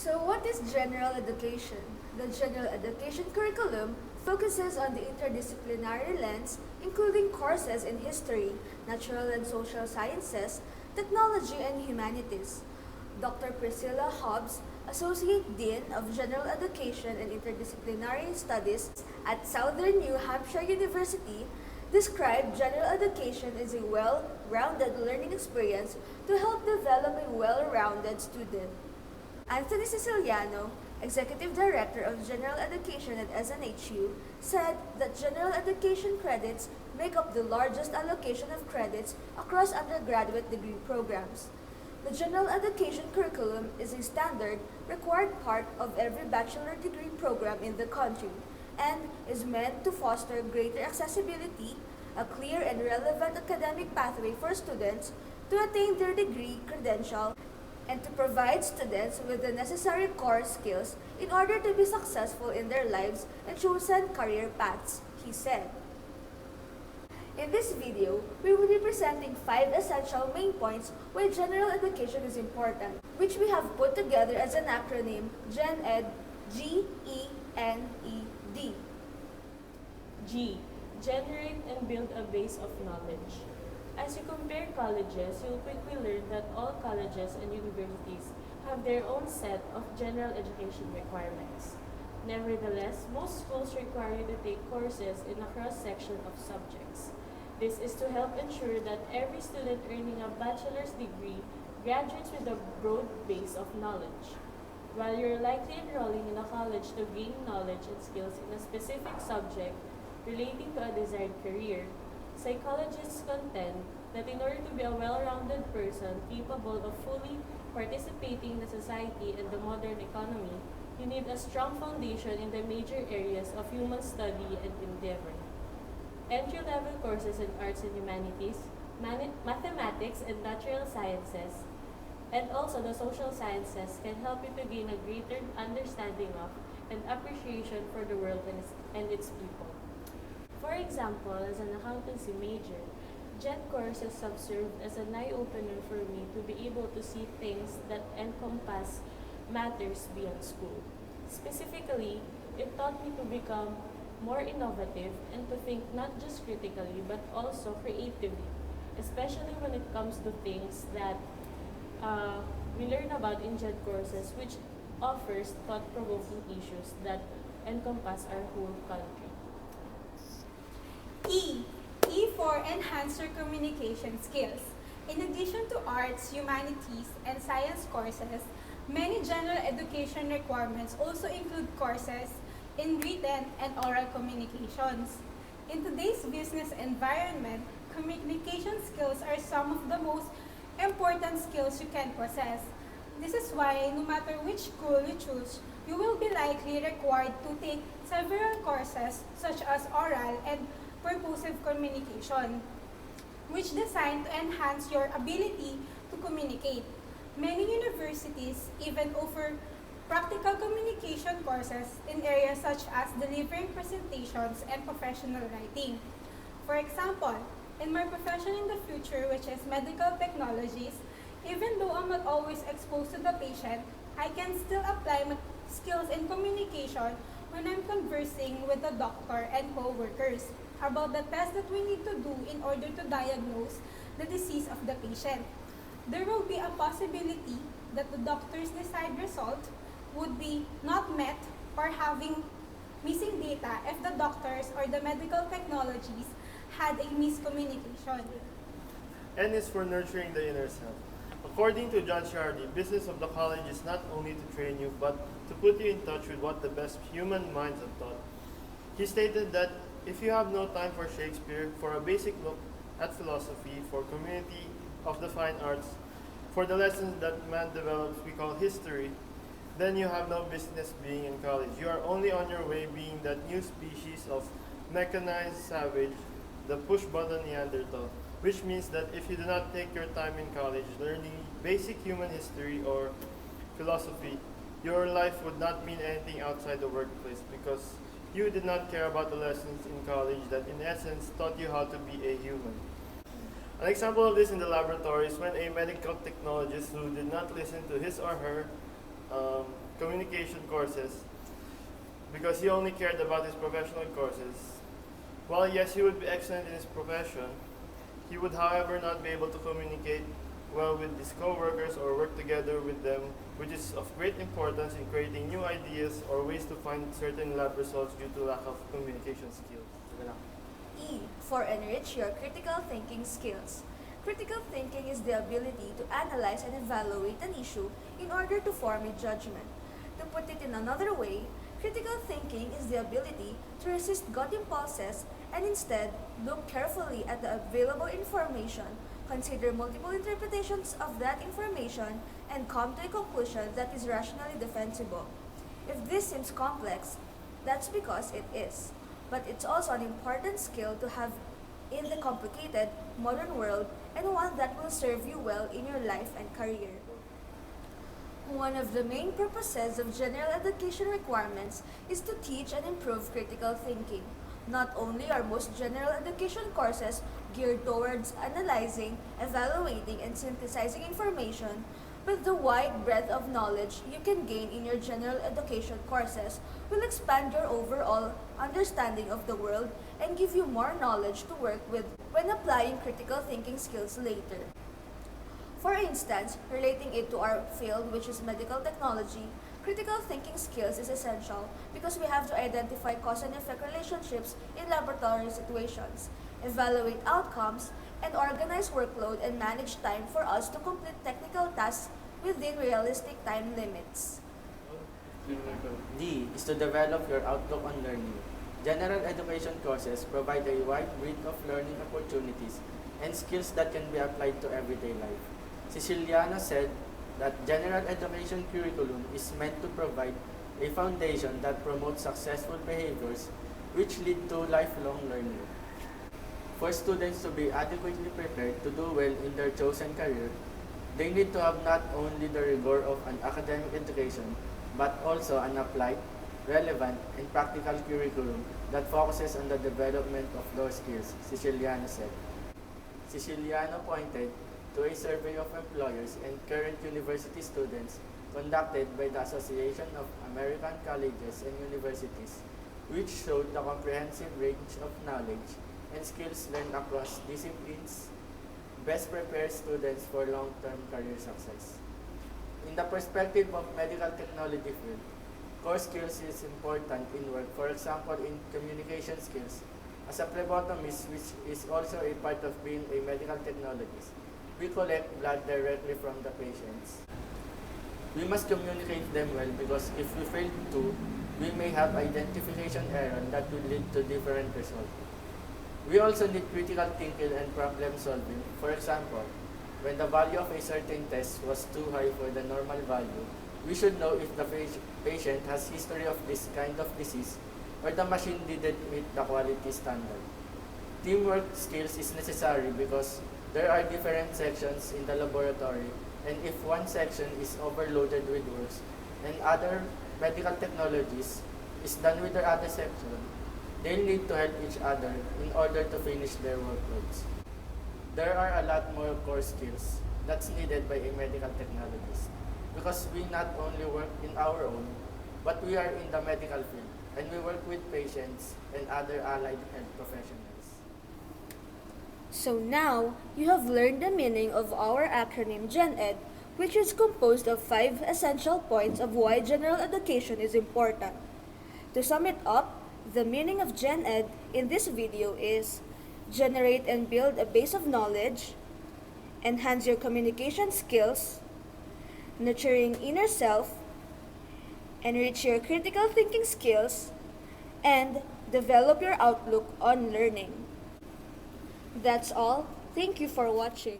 So what is general education? The general education curriculum focuses on the interdisciplinary lens, including courses in history, natural and social sciences, technology, and humanities. Dr. Priscilla Hobbs, Associate Dean of General Education and Interdisciplinary Studies at Southern New Hampshire University, described general education as a well-rounded learning experience to help develop a well-rounded student. Anthony Siciliano, Executive Director of General Education at SNHU, said that general education credits make up the largest allocation of credits across undergraduate degree programs. The general education curriculum is a standard, required part of every bachelor degree program in the country and is meant to foster greater accessibility, a clear and relevant academic pathway for students to attain their degree credential, and to provide students with the necessary core skills in order to be successful in their lives and chosen career paths, he said. In this video, we will be presenting 5 essential main points why general education is important, which we have put together as an acronym GENED, G-E-N-E-D. G. Generate and build a base of knowledge. As you compare colleges, you'll quickly learn that all colleges and universities have their own set of general education requirements. Nevertheless, most schools require you to take courses in a cross-section of subjects. This is to help ensure that every student earning a bachelor's degree graduates with a broad base of knowledge. While you're likely enrolling in a college to gain knowledge and skills in a specific subject relating to a desired career, psychologists contend that in order to be a well-rounded person capable of fully participating in the society and the modern economy, you need a strong foundation in the major areas of human study and endeavor. Entry-level courses in arts and humanities, mathematics and natural sciences, and also the social sciences can help you to gain a greater understanding of and appreciation for the world and its people. For example, as an accountancy major, GED courses have served as an eye-opener for me to be able to see things that encompass matters beyond school. Specifically, it taught me to become more innovative and to think not just critically but also creatively, especially when it comes to things that we learn about in GED courses, which offers thought-provoking issues that encompass our whole country. E for enhance your communication skills. In addition to arts, humanities, and science courses, many general education requirements also include courses in written and oral communications. In today's business environment, communication skills are some of the most important skills you can possess. This is why no matter which school you choose, you will be likely required to take several courses such as oral and purposive communication, which are designed to enhance your ability to communicate. Many universities even offer practical communication courses in areas such as delivering presentations and professional writing. For example, in my profession in the future, which is medical technologies, even though I'm not always exposed to the patient, I can still apply my skills in communication when I'm conversing with the doctor and co-workers about the tests that we need to do in order to diagnose the disease of the patient. There will be a possibility that the doctor's desired result would be not met or having missing data if the doctors or the medical technologies had a miscommunication. N is for nurturing the inner self. According to John Ciardi, business of the college is not only to train you, but to put you in touch with what the best human minds have taught. He stated that if you have no time for Shakespeare, for a basic look at philosophy, for community of the fine arts, for the lessons that man develops we call history, then you have no business being in college. You are only on your way being that new species of mechanized savage, the push-button Neanderthal, which means that if you do not take your time in college learning basic human history or philosophy, your life would not mean anything outside the workplace because you did not care about the lessons in college that in essence taught you how to be a human. An example of this in the laboratory is when a medical technologist who did not listen to his or her communication courses because he only cared about his professional courses. While yes, he would be excellent in his profession, he would however not be able to communicate well with his co-workers or work together with them, which is of great importance in creating new ideas or ways to find certain lab results due to lack of communication skills. E for enrich your critical thinking skills. Critical thinking is the ability to analyze and evaluate an issue in order to form a judgment. To put it in another way, critical thinking is the ability to resist gut impulses and instead look carefully at the available information, consider multiple interpretations of that information, and come to a conclusion that is rationally defensible. If this seems complex, that's because it is. But it's also an important skill to have in the complicated modern world and one that will serve you well in your life and career. One of the main purposes of general education requirements is to teach and improve critical thinking. Not only are most general education courses geared towards analyzing, evaluating, and synthesizing information, but the wide breadth of knowledge you can gain in your general education courses will expand your overall understanding of the world and give you more knowledge to work with when applying critical thinking skills later. For instance, relating it to our field, which is medical technology, critical thinking skills is essential because we have to identify cause and effect relationships in laboratory situations, evaluate outcomes, and organize workload and manage time for us to complete technical tasks within realistic time limits. D is to develop your outlook on learning. General education courses provide a wide breadth of learning opportunities and skills that can be applied to everyday life. Siciliano said that general education curriculum is meant to provide a foundation that promotes successful behaviors which lead to lifelong learning. For students to be adequately prepared to do well in their chosen career, they need to have not only the rigor of an academic education, but also an applied, relevant, and practical curriculum that focuses on the development of those skills, Siciliano said. Siciliano pointed to a survey of employers and current university students conducted by the Association of American Colleges and Universities, which showed the comprehensive range of knowledge and skills learned across disciplines best prepare students for long-term career success. In the perspective of medical technology field, core skills is important in work, for example in communication skills. As a phlebotomist, which is also a part of being a medical technologist, we collect blood directly from the patients. We must communicate them well because if we fail to, we may have identification error that will lead to different results. We also need critical thinking and problem solving. For example, when the value of a certain test was too high for the normal value, we should know if the patient has history of this kind of disease or the machine didn't meet the quality standard. Teamwork skills is necessary because there are different sections in the laboratory, and if one section is overloaded with works and other medical technologies is done with the other section, they need to help each other in order to finish their workloads. There are a lot more core skills that's needed by a medical technologist because we not only work in our own, but we are in the medical field and we work with patients and other allied health professionals. So now, you have learned the meaning of our acronym GenEd, which is composed of 5 essential points of why general education is important. To sum it up, the meaning of GenEd in this video is generate and build a base of knowledge, enhance your communication skills, nurturing inner self, enrich your critical thinking skills, and develop your outlook on learning. That's all. Thank you for watching.